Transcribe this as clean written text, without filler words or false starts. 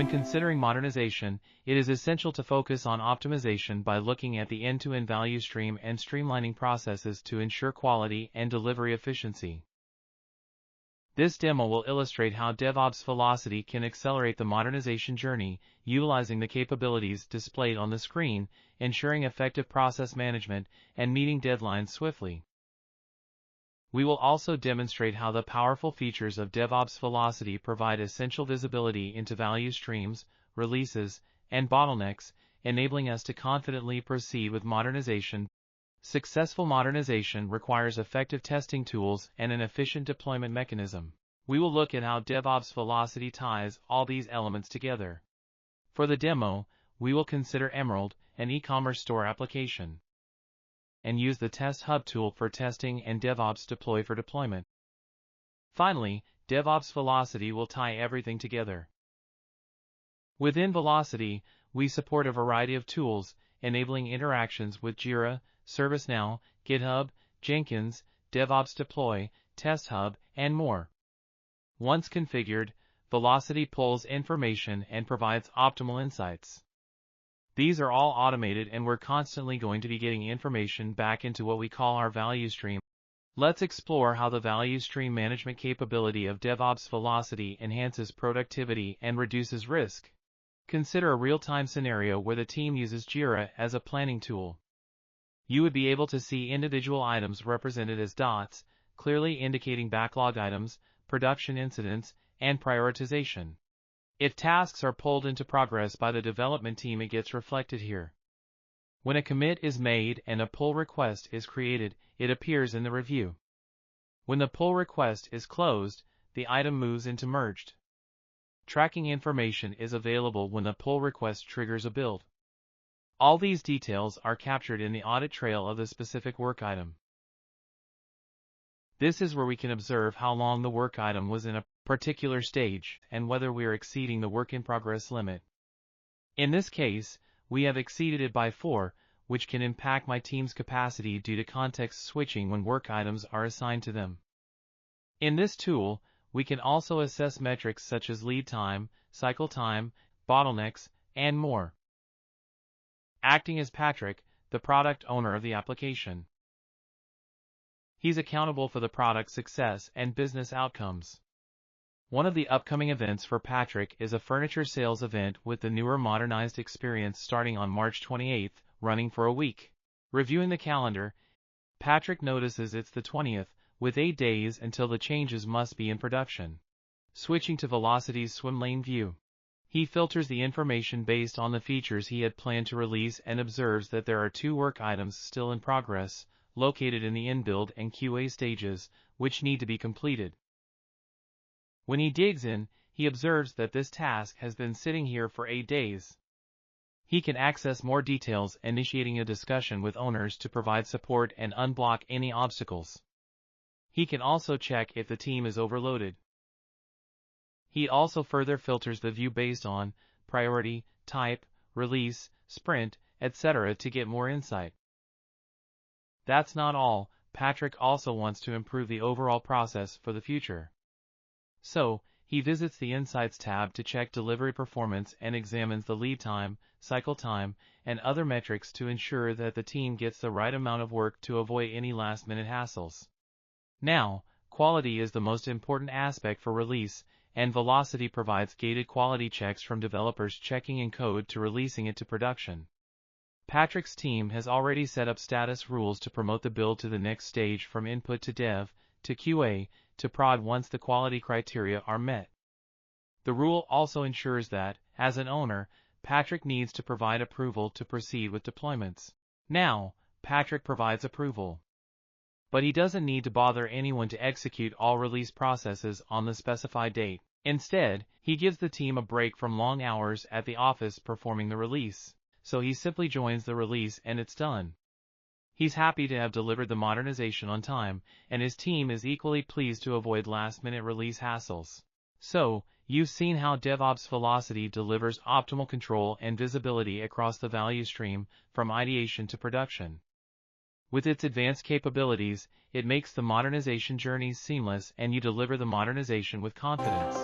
When considering modernization, it is essential to focus on optimization by looking at the end-to-end value stream and streamlining processes to ensure quality and delivery efficiency. This demo will illustrate how DevOps Velocity can accelerate the modernization journey, utilizing the capabilities displayed on the screen, ensuring effective process management, and meeting deadlines swiftly. We will also demonstrate how the powerful features of DevOps Velocity provide essential visibility into value streams, releases, and bottlenecks, enabling us to confidently proceed with modernization. Successful modernization requires effective testing tools and an efficient deployment mechanism. We will look at how DevOps Velocity ties all these elements together. For the demo, we will consider Emerald, an e-commerce store application, and use the Test Hub tool for testing and DevOps Deploy for deployment. Finally, DevOps Velocity will tie everything together. Within Velocity, we support a variety of tools, enabling interactions with Jira, ServiceNow, GitHub, Jenkins, DevOps Deploy, Test Hub, and more. Once configured, Velocity pulls information and provides optimal insights. These are all automated, and we're constantly going to be getting information back into what we call our value stream. Let's explore how the value stream management capability of DevOps Velocity enhances productivity and reduces risk. Consider a real-time scenario where the team uses Jira as a planning tool. You would be able to see individual items represented as dots, clearly indicating backlogged items, production incidents, and prioritization. If tasks are pulled into progress by the development team, it gets reflected here. When a commit is made and a pull request is created, it appears in the review. When the pull request is closed, the item moves into merged. Tracking information is available when the pull request triggers a build. All these details are captured in the audit trail of the specific work item. This is where we can observe how long the work item was in a particular stage and whether we are exceeding the work-in-progress limit. In this case, we have exceeded it by 4, which can impact my team's capacity due to context switching when work items are assigned to them. In this tool, we can also assess metrics such as lead time, cycle time, bottlenecks, and more. Acting as Patrick, the product owner of the application. He's accountable for the product's success and business outcomes. One of the upcoming events for Patrick is a furniture sales event with the newer modernized experience starting on March 28th, running for a week. Reviewing the calendar, Patrick notices it's the 20th, with 8 days until the changes must be in production. Switching to Velocity's swim lane view, he filters the information based on the features he had planned to release and observes that there are 2 work items still in progress, located in the in-build and QA stages, which need to be completed. When he digs in, he observes that this task has been sitting here for 8 days. He can access more details, initiating a discussion with owners to provide support and unblock any obstacles. He can also check if the team is overloaded. He also further filters the view based on priority, type, release, sprint, etc. to get more insight. That's not all. Patrick also wants to improve the overall process for the future. So, he visits the Insights tab to check delivery performance and examines the lead time, cycle time, and other metrics to ensure that the team gets the right amount of work to avoid any last-minute hassles. Now, quality is the most important aspect for release, and Velocity provides gated quality checks from developers checking in code to releasing it to production. Patrick's team has already set up status rules to promote the build to the next stage from input to dev, to QA, to prod once the quality criteria are met. The rule also ensures that, as an owner, Patrick needs to provide approval to proceed with deployments. Now, Patrick provides approval. But he doesn't need to bother anyone to execute all release processes on the specified date. Instead, he gives the team a break from long hours at the office performing the release. So he simply joins the release and it's done. He's happy to have delivered the modernization on time, and his team is equally pleased to avoid last-minute release hassles. So, you've seen how DevOps Velocity delivers optimal control and visibility across the value stream, from ideation to production. With its advanced capabilities, it makes the modernization journey seamless and you deliver the modernization with confidence.